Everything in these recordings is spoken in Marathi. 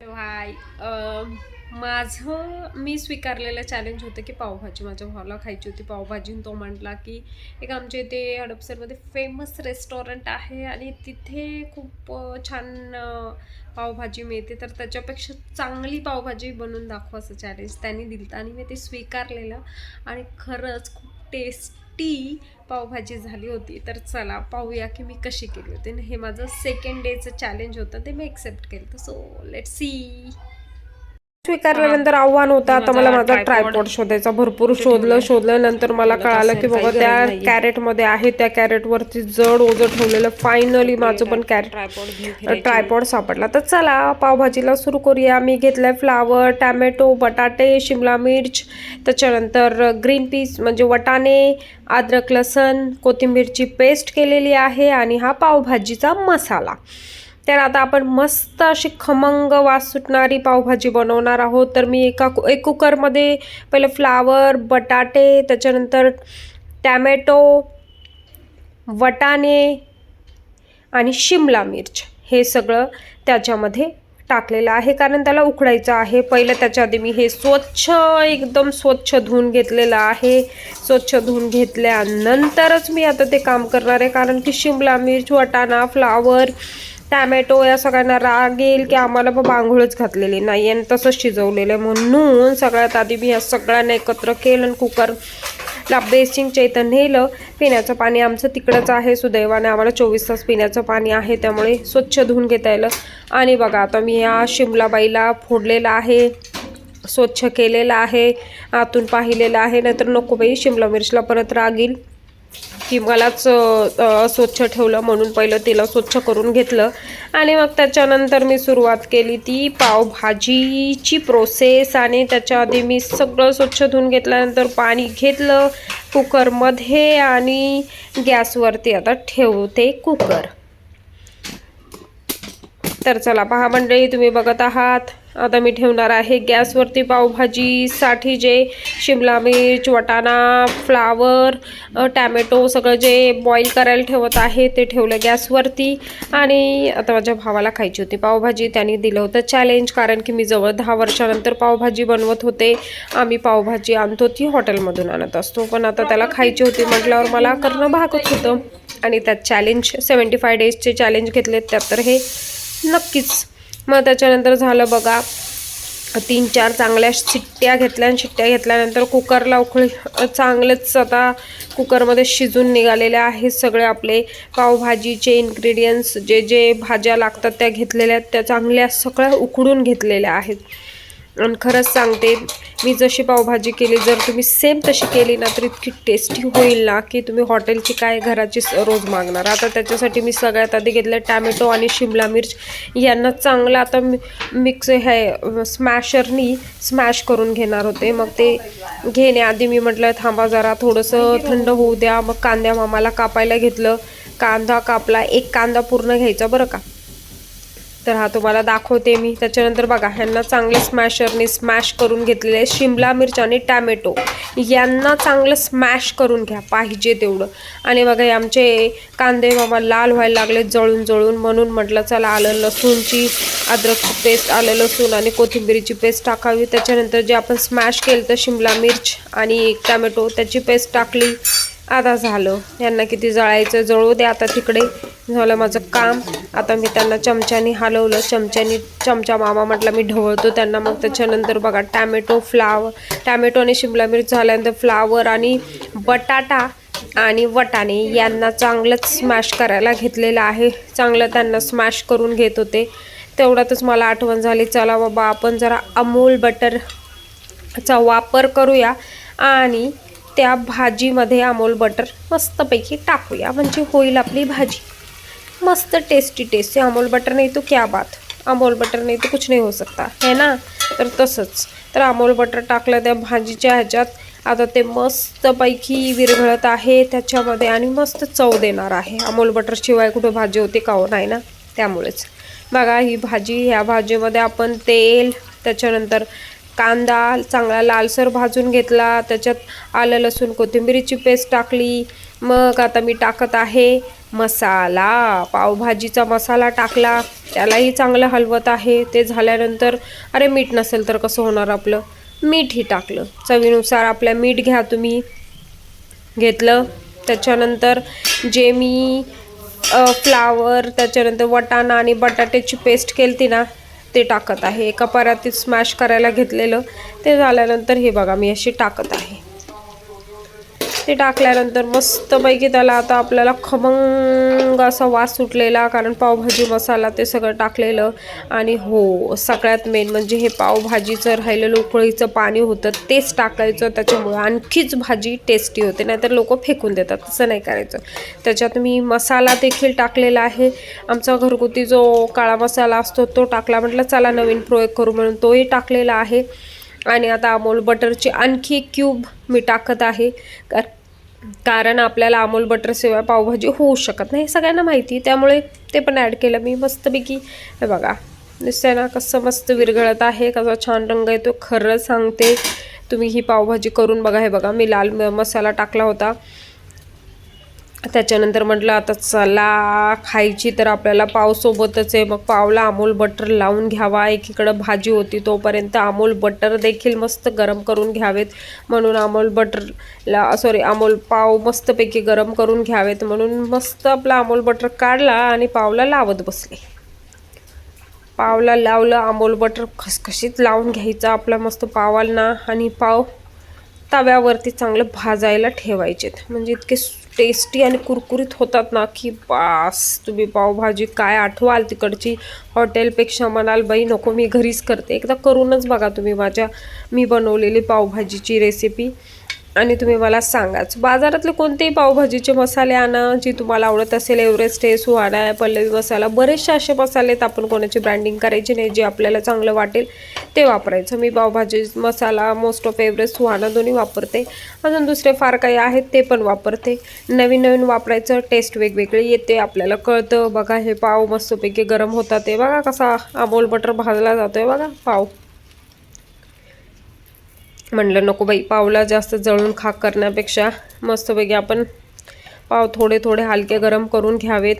हाय. माझं मी स्वीकारलेलं चॅलेंज होतं की पावभाजी माझ्या भावाला खायची होती पावभाजी. तो म्हटला की एक आमच्या इथे हडपसरमध्ये फेमस रेस्टॉरंट आहे आणि तिथे खूप छान पावभाजी मिळते, तर त्याच्यापेक्षा चांगली पावभाजी बनवून दाखव असं चॅलेंज त्यांनी दिलं आणि मी ते स्वीकारलेलं आणि खरंच खूप टेस्टी पावभाजी झाली होती. तर चला पाहूया की मी कशी केली होती. हे माझं सेकंड डेचं चॅलेंज होतं, ते मी एक्सेप्ट केलं. So let's see. स्वीकारल्यानंतर आव्हान होतं आता मला माझा ट्रायपॉड शोधायचा. भरपूर शोधलं नंतर मला कळालं की बाबा त्या कॅरेटमध्ये आहे, त्या कॅरेटवरती जड ओझं ठेवलेलं. फायनली माझं पण ट्रायपॉड सापडला. तर चला पावभाजीला सुरू करूया. मी घेतलंय फ्लावर, टॅमॅटो, बटाटे, शिमला मिर्च, त्याच्यानंतर ग्रीन पीस म्हणजे वटाणे, अद्रक, लसण, कोथिंबीरची पेस्ट केलेली आहे आणि हा पावभाजीचा मसाला. तर आता आपण मस्त अशी खमंग वास सुटणारी पावभाजी बनवणार आहोत. तर मी एक कुकरमध्ये पहिलं फ्लावर, बटाटे, त्याच्यानंतर टॅमॅटो, वटाणे आणि शिमला मिर्च हे सगळं त्याच्यामध्ये टाकलेलं आहे, कारण त्याला उकडायचं आहे. पहिलं त्याच्या आधी मी हे एकदम स्वच्छ धुवून घेतलेलं आहे. स्वच्छ धुवून घेतल्यानंतरच मी आता ते काम करणार आहे, कारण की शिमला मिर्च, वटाणा, फ्लावर, टॅमॅटो या सगळ्यांना राग येईल की आम्हाला बाबा आंघोळच घातलेली नाही आणि तसंच शिजवलेलं आहे. म्हणून सगळ्यात आधी मी या सगळ्यांना एकत्र केलं आणि कुकरला बेसिंगच्या इथं नेलं. पिण्याचं पाणी आमचं तिकडंच आहे. सुदैवाने आम्हाला 24 तास पिण्याचं पाणी आहे, त्यामुळे स्वच्छ धुवून घेता येलं. आणि बघा आता मी या शिमलाबाईला फोडलेलं आहे, स्वच्छ केलेलं आहे, आतून पाहिलेलं आहे. नाहीतर नको बाई, शिमला मिरचला परत राग येईल की मलाच स्वच्छ ठेवलं, म्हणून पहिलं तिला स्वच्छ करून घेतलं. आणि मग त्याच्यानंतर मी सुरुवात केली ती पावभाजीची प्रोसेस. आणि त्याच्या आधी मी सगळं स्वच्छ धुवून घेतल्यानंतर पाणी घेतलं कुकरमध्ये आणि गॅसवरती आता ठेवते कुकर. तर चला पहा मंडळी, तुम्ही बघत आहात आता मी ठेवणार आहे गॅसवरती पावभाजीसाठी जे शिमला मिर्च, वटाणा, फ्लावर, टॅमॅटो सगळं जे बॉईल करायला ठेवत आहे ते ठेवलं गॅसवरती. आणि आता माझ्या भावाला खायची होती पावभाजी. त्यांनी दिलं होतं चॅलेंज, कारण की मी जवळ 10 वर्षानंतर पावभाजी बनवत होते. आम्ही पावभाजी आणतो ती हॉटेलमधून आणत असतो, पण आता त्याला खायची होती म्हटल्यावर मला करणं भागत होतं. आणि त्यात चॅलेंज 75 डेजचे चॅलेंज घेतलेत, त्यात तर हे नक्कीच. मग त्याच्यानंतर झालं बघा, 3-4 चांगल्या शिट्ट्या घेतल्या आणि शिट्ट्या घेतल्यानंतर कुकरला चांगलेच आता कुकरमध्ये शिजून निघालेले आहेत सगळे आपले पावभाजीचे इन्ग्रेडियंट्स. जे जे भाज्या लागतात त्या घेतलेल्या आहेत, त्या चांगल्या सगळ्या उकडून घेतलेल्या आहेत. आणि खरंच सांगते, मी जशी पावभाजी केली जर तुम्ही सेम तशी केली ना तर इतकी टेस्टी होईल ना की तुम्ही हॉटेलची काय घराची रोज मागणार. आता त्याच्यासाठी मी सगळ्यात आधी घेतलं टॅमॅटो आणि शिमला मिर्च यांना चांगलं आता मिक्स स्मॅशरनी स्मॅश करून घेणार होते. मग ते घेण्याआधी मी म्हटलं थांबा जरा थोडंसं थंड होऊ द्या. मग कांद्या मामाला कापायला घेतलं. कांदा कापला, एक कांदा पूर्ण घ्यायचा बरं का. तर हा तुम्हाला दाखवते मी. त्याच्यानंतर बघा ह्यांना चांगलं स्मॅशरने स्मॅश करून घेतलेले आहे. शिमला मिर्च आणि टॅमॅटो यांना चांगलं स्मॅश करून घ्या पाहिजे तेवढं. आणि बघा हे आमचे कांदे बाबा लाल व्हायला लागले जळून, म्हणून म्हटलं चला आलं लसूणची, अद्रकची पेस्ट, आलं लसूण आणि कोथिंबीरीची पेस्ट टाकावी. त्याच्यानंतर जे आपण स्मॅश केलं तर शिमला मिर्च आणि टॅमॅटो त्याची पेस्ट टाकली. आता झालं, यांना किती जळायचं जळू दे. आता तिकडे झालं माझं काम. आता मी त्यांना चमच्याने हलवलं, चमचा मामा म्हटलं मी ढवळतो त्यांना. मग त्याच्यानंतर बघा टॅमॅटो आणि शिमला मिर्च झाल्यानंतर फ्लावर आणि बटाटा आणि वटाणे यांना चांगलंच स्मॅश करायला घेतलेलं आहे. चांगलं त्यांना स्मॅश करून घेत होते. तेवढ्यातच मला आठवण झाली, चला बाबा आपण जरा अमूल बटरचा वापर करूया आणि त्या भाजीमध्ये अमूल बटर मस्तपैकी टाकूया, म्हणजे होईल आपली भाजी मस्त टेस्टी. अमूल बटर नाही तो क्या बात, अमूल बटर नाही तो कुछ नहीं हो सकता है ना. तर तसंच तर अमूल बटर टाकलं त्या भाजीच्या ह्याच्यात. आता ते मस्तपैकी विरघळत आहे त्याच्यामध्ये आणि मस्त चव देणार आहे. अमूल बटर शिवाय कुठं भाजी होते का हो, नाही ना. त्यामुळेच बघा ही भाजी, ह्या भाजीमध्ये आपण तेल, त्याच्यानंतर कांदा चांगला लालसर भाजून घेतला, त्याच्यात आलं लसूण कोथिंबीरीची पेस्ट टाकली. मग आता मी टाकत आहे मसाला, पावभाजीचा मसाला टाकला, त्यालाही चांगलं हलवत आहे. ते झाल्यानंतर अरे मीठ नसेल तर कसं होणार आपलं, मीठही टाकलं. चवीनुसार आपल्या मीठ घ्या तुम्ही. घेतलं. त्याच्यानंतर जे मी फ्लावर, त्याच्यानंतर वाटाणा आणि बटाट्याची पेस्ट केली ना ते टाकत आहे. एका परातीत स्मॅश करायला घेतलेलं. ते झाल्यानंतर हे बघा मी अशी टाकत आहे. ते टाकल्यानंतर मस्तपैकी त्याला आता आपल्याला खमंग असा वास सुटलेला, कारण पावभाजी मसाला ते सगळं टाकलेलं. आणि हो, सगळ्यात मेन म्हणजे हे पावभाजीचं राहिलेलं उकळीचं पाणी होतं तेच टाकायचं. त्याच्यामुळे आणखीच भाजी टेस्टी होते, नाहीतर लोक फेकून देतात. तसं नाही करायचं. त्याच्यात मी मसाला देखील टाकलेला आहे. आमचा घरगुती जो काळा मसाला असतो तो टाकला. म्हटलं चला नवीन प्रयोग करू म्हणून तोही टाकलेला आहे. आणि आता अमूल बटरची आणखी क्यूब मी टाकत आहे, कारण आपल्याला अमूल बटरशिवाय पावभाजी होऊ शकत नाही, सगळ्यांना माहिती. त्यामुळे ते पण ॲड केलं मी मस्तपैकी. हे बघा दिसतंय ना कसं मस्त विरघळत आहे, कसा छान रंग येतो. खरं सांगते, तुम्ही ही पावभाजी करून बघा. हे बघा मी लाल मसाला टाकला होता. त्याच्यानंतर म्हटलं आता चला खायची तर आपल्याला पावसोबतच आहे, मग पावला अमूल बटर लावून घ्यावा. एकीकडं भाजी होती तोपर्यंत अमूल बटर देखील मस्त गरम करून घ्यावेत, म्हणून अमूल पाव मस्तपैकी गरम करून घ्यावेत म्हणून मस्त आपला अमूल बटर काढला आणि पावला लावत बसले. पावला लावलं अमूल बटर खसखशीत लावून घ्यायचं आपला मस्त पावाला, आणि पाव तव्यावरती चांगलं भाजायला ठेवायचेत. म्हणजे इतके टेस्टी आणि कुरकुरीत होतात ना की बास. तुम्ही पावभाजी काय आठवाल तिकडची, हॉटेलपेक्षा म्हणाल बाई नको मी घरीच करते. एकदा करूनच बघा तुम्ही मी बनवलेली पावभाजीची रेसिपी, आणि तुम्ही मला सांगाच. बाजारातले कोणतेही पावभाजीचे मसाले आणा जी तुम्हाला आवडत असेल. एव्हरेस्ट आहे, सुहाना आहे, पल्लवी मसाला, बरेचसे असे मसाले आहेत. आपण कोणाची ब्रँडिंग करायची नाही, जे आपल्याला चांगलं वाटेल ते वापरायचं. मी पावभाजी मसाला मोस्ट ऑफ एव्हरेस्ट, सुहाना दोन्ही वापरते. अजून दुसरे फार काही आहेत ते पण वापरते. नवीन नवीन वापरायचं, टेस्ट वेगवेगळी येते, आपल्याला कळतं. बघा हे पाव मस्तपैकी गरम होतात. ते बघा कसा अमूल बटर भाजला जातोय बघा पाव. म्हणलं नको बाई, पावला जास्त जळून खाक करण्यापेक्षा मस्तपैकी आपण पाव थोडे थोडे हलके गरम करून घ्यावेत.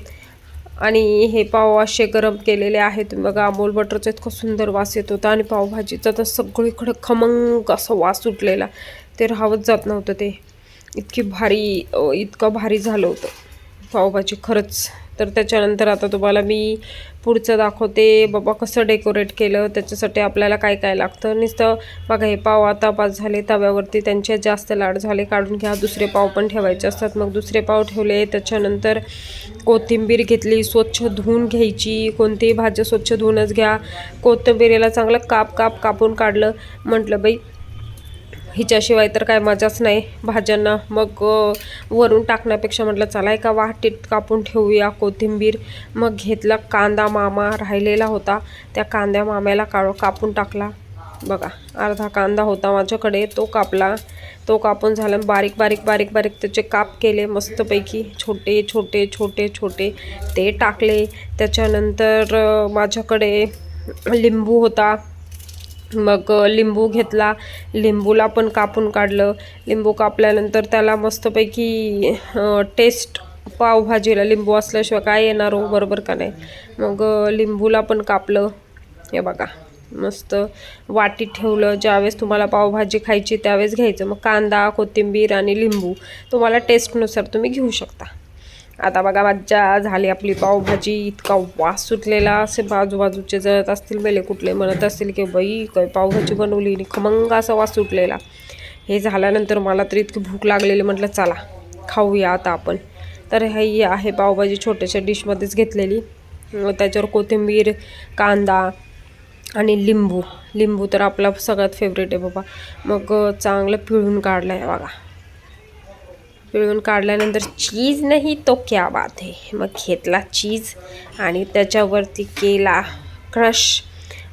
आणि हे पाव असे गरम केलेले आहेत. तुम्ही बघा अमूल बटरचा इतका सुंदर वास येत होता, आणि पावभाजीचा तर सगळीकडे खमंग असा वास सुटलेला. ते राहत जात नव्हतं. ते इतकं भारी झालं होतं पावभाजी खरंच. तर त्याच्यानंतर आता तुम्हाला मी पुढचं दाखवते बाबा कसं डेकोरेट केलं. त्याच्यासाठी आपल्याला काय काय लागतं. नुसतं बघा हे पाव आता पाच झाले तव्यावरती, त्यांचे जास्त लाड झाले काढून घ्या. दुसरे पाव पण ठेवायचे असतात, मग दुसरे पाव ठेवले. त्याच्यानंतर कोथिंबीर घेतली, स्वच्छ धुवून घ्यायची. कोणतीही भाजी स्वच्छ धुवूनच घ्या. कोथिंबीरीला चांगलं कापून काढलं. म्हटलं बाई हिच्याशिवाय तर काय मजाच नाही भाज्यांना, मग वरून टाकण्यापेक्षा म्हटलं चला एका वाटीत कापून ठेवूया कोथिंबीर. मग घेतला कांदा मामा राहिलेला होता, त्या कांद्या माम्याला कापून टाकला. बघा अर्धा कांदा होता माझ्याकडे, तो कापला. तो कापून झाला. बारीक बारीक बारीक बारीक त्याचे काप केले मस्तपैकी, छोटे छोटे छोटे छोटे ते टाकले. त्याच्यानंतर माझ्याकडे लिंबू होता, मग लिंबू घेतला. लिंबूला पण कापून काढलं. लिंबू कापल्यानंतर त्याला मस्तपैकी टेस्ट पावभाजीला लिंबू असल्याशिवाय काय येणार हो, बरोबर का नाही. मग लिंबूला पण कापलं. हे बघा मस्त वाटीत ठेवलं. ज्यावेळेस तुम्हाला पावभाजी खायची त्यावेळेस घ्यायचं. मग कांदा, कोथिंबीर आणि लिंबू तुम्हाला टेस्टनुसार तुम्ही घेऊ शकता. आता बघा मज्जा झाली आपली पावभाजी. इतका वास सुटलेला, असे बाजूबाजूचे जळत असतील, मेले कुठले म्हणत असतील की बाई काय पावभाजी बनवली, आणि खमंग असा वास सुटलेला. हे झाल्यानंतर मला तर इतकी भूक लागलेली, म्हटलं चला खाऊया आता आपण. तर ही आहे पावभाजी छोट्याशा डिशमध्येच घेतलेली. त्याच्यावर कोथिंबीर, कांदा आणि लिंबू तर आपला सगळ्यात फेवरेट आहे बाबा. मग चांगलं पिळून काढलं आहे बघा. पिळून काढल्यानंतर चीज नाही तो क्या बात आहे. मग घेतला चीज आणि त्याच्यावरती केला क्रश.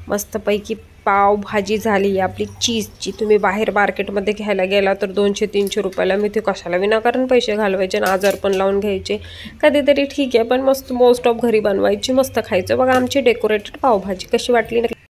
मस्तपैकी पावभाजी झाली आपली चीजची. तुम्ही बाहेर मार्केटमध्ये घ्यायला गेला तर 200-300 रुपयाला मिळते. कशाला विनाकारण पैसे घालवायचे आणि आजार पण लावून घ्यायचे. कधीतरी ठीक आहे, पण मोस्ट ऑफ घरी बनवायची, मस्त खायचं. बघा आमची डेकोरेटेड पावभाजी कशी वाटली नक्की